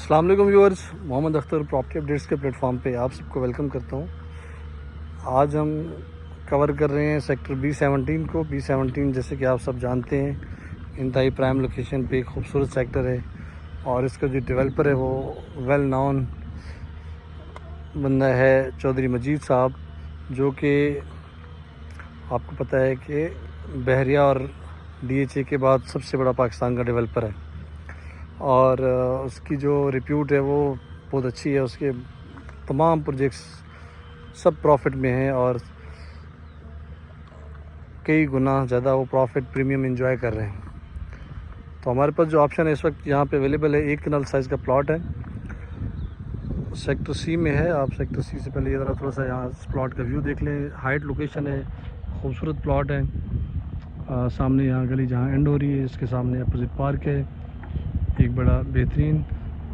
अस्सलाम वालेकुम viewers, Mohammed Akhtar property updates के प्लेटफॉर्म पे आप सबको वेलकम करता हूँ। आज हम कवर कर रहे हैं सेक्टर B17 को। B17 जैसे कि आप सब जानते हैं इंतहाई प्राइम लोकेशन पे एक खूबसूरत सेक्टर है और इसका जो डेवलपर है वो वेल नॉन बंदा है चौधरी मजीद साहब, जो कि आपको पता है कि बहरिया और DHA के बाद सबसे बड़ा पाकिस्तान का डेवलपर है और उसकी जो रिप्यूट है वो बहुत अच्छी है। उसके तमाम प्रोजेक्ट्स सब प्रॉफिट में हैं और कई गुना ज़्यादा वो प्रॉफिट प्रीमियम एंजॉय कर रहे हैं। तो हमारे पास जो ऑप्शन है इस वक्त यहाँ पे अवेलेबल है, 1 कनाल साइज़ का प्लॉट है, सेक्टर C में है। आप सेक्टर C से पहले ये थोड़ा सा यहाँ प्लॉट का व्यू देख लें। हाइट लोकेशन है, खूबसूरत प्लॉट है। सामने यहाँ गली जहाँ एंड हो रही है इसके सामने अपोजिट पार्क है, एक बड़ा बेहतरीन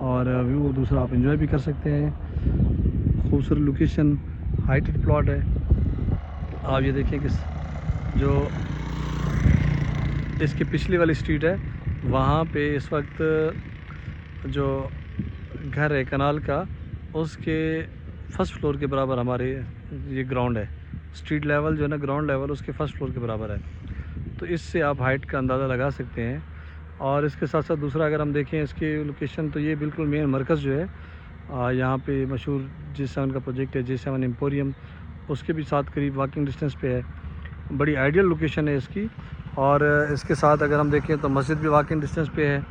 और व्यू दूसरा आप एंजॉय भी कर सकते हैं। खूबसूरत लोकेशन, हाइटेड प्लॉट है। आप ये देखिए कि जो इसकी पिछली वाली स्ट्रीट है वहाँ पे इस वक्त जो घर है कनाल का उसके फर्स्ट फ्लोर के बराबर हमारे ये ग्राउंड है। स्ट्रीट लेवल जो है ना, ग्राउंड लेवल उसके फर्स्ट फ्लोर के बराबर है। तो इससे आप हाइट का अंदाज़ा लगा सकते हैं। और इसके साथ साथ दूसरा अगर हम देखें इसकी लोकेशन, तो ये बिल्कुल मेन मरकज़ जो है यहाँ पे मशहूर J7 का प्रोजेक्ट है, J7 एम्पोरियम, उसके भी साथ करीब वॉकिंग डिस्टेंस पे है। बड़ी आइडियल लोकेशन है इसकी। और इसके साथ अगर हम देखें तो मस्जिद भी वॉकिंग डिस्टेंस पे है,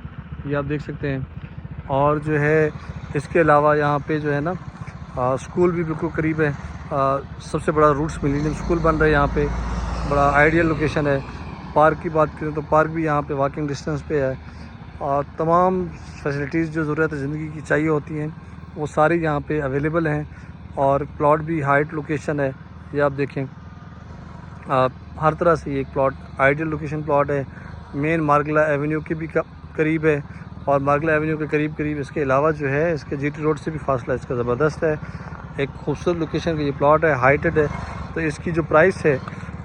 ये आप देख सकते हैं। और जो है इसके अलावा यहाँ पे जो है ना स्कूल भी बिल्कुल करीब है। सबसे बड़ा रूट्स मिलेनियम स्कूल बन रहा है यहाँ पे, बड़ा आइडियल लोकेशन है। पार्क की बात करें तो पार्क भी यहाँ पे वॉकिंग डिस्टेंस पे है और तमाम फैसिलिटीज़ जो ज़रूरत ज़िंदगी की चाहिए होती हैं वो सारी यहाँ पे अवेलेबल हैं। और प्लॉट भी हाइट लोकेशन है, ये आप देखें। हर तरह से ये एक प्लॉट आइडियल लोकेशन प्लॉट है। मेन मार्गला एवेन्यू के भी करीब है और मार्गला एवेन्यू के करीब इसके अलावा जो है इसके GT रोड से भी फासला इसका ज़बरदस्त है। एक खूबसूरत लोकेशन का ये प्लॉट है, हाइटेड है। तो इसकी जो प्राइस है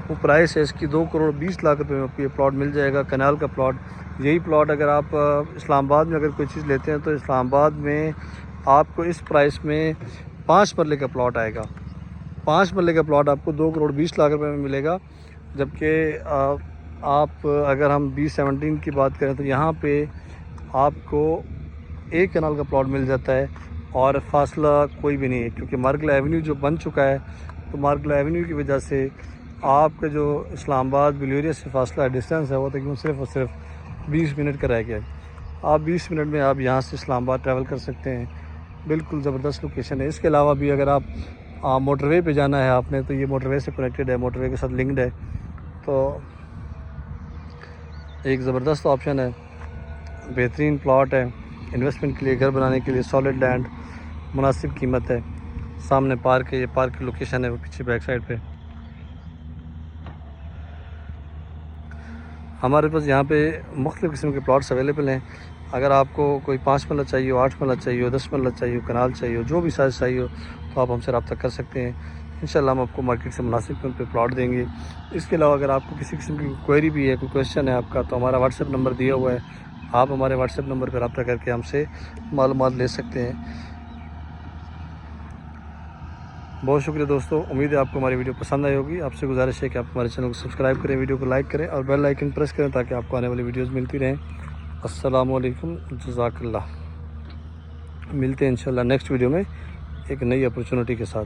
वो प्राइस है इसकी 2 करोड़ 20 लाख रुपए में आपको ये प्लॉट मिल जाएगा, कनाल का प्लॉट। यही प्लॉट अगर आप इस्लामाबाद में अगर कोई चीज़ लेते हैं तो इस्लामाबाद में आपको इस प्राइस में 5 मरले का प्लॉट आएगा। 5 मरले का प्लॉट आपको 2 करोड़ 20 लाख रुपए में मिलेगा। जबकि आप अगर हम B17 की बात करें तो यहाँ पे आपको 1 कनाल का प्लॉट मिल जाता है और फासला कोई भी नहीं है, क्योंकि मार्गला एवेन्यू जो बन चुका है तो मार्गला एवेन्यू की वजह से आपका जो इस्लामाबाद बिलोरिया से फासला डिस्टेंस है वो तकरीबन सिर्फ और सिर्फ 20 मिनट का रह गया है। आप 20 मिनट में आप यहाँ से इस्लामाबाद ट्रैवल कर सकते हैं। बिल्कुल ज़बरदस्त लोकेशन है। इसके अलावा भी अगर आप मोटरवे पे जाना है आपने तो ये मोटरवे से कनेक्टेड है, मोटरवे के साथ लिंक्ड है। तो एक ज़बरदस्त ऑप्शन है, बेहतरीन प्लॉट है इन्वेस्टमेंट के लिए, घर बनाने के लिए। सॉलिड लैंड, मुनासिब कीमत है। सामने पार्क है, ये पार्क की लोकेशन है वो पीछे बैक साइड पे। हमारे पास यहाँ पे मुख्तलिफ़ किस्म के प्लॉट्स अवेलेबल हैं। अगर आपको कोई 5 मरला चाहिए हो, 8 मरला चाहिए हो, 10 मरला चाहिए हो, कनाल चाहिए हो, जो भी साइज़ चाहिए हो तो आप हमसे रब्ता कर सकते हैं। इंशाल्लाह हम आपको मार्केट से मुनासिब कीमत पे प्लॉट देंगे। इसके अलावा अगर आपको किसी किस्म की क्वेरी भी है, कोई क्वेश्चन है आपका, तो हमारा व्हाट्सएप नंबर दिया हुआ है। आप हमारे व्हाट्सएप नंबर पर रब्ता करके हमसे मालूमात ले सकते हैं। बहुत शुक्रिया दोस्तों, उम्मीद है आपको हमारी वीडियो पसंद आई होगी। आपसे गुजारिश है कि आप हमारे चैनल को सब्सक्राइब करें, वीडियो को लाइक करें और बेल आइकन प्रेस करें ताकि आपको आने वाली वीडियोस मिलती रहें। अस्सलाम वालेकुम, जज़ाकल्लाह। मिलते हैं इंशाल्लाह नेक्स्ट वीडियो में एक नई अपॉर्चुनिटी के साथ।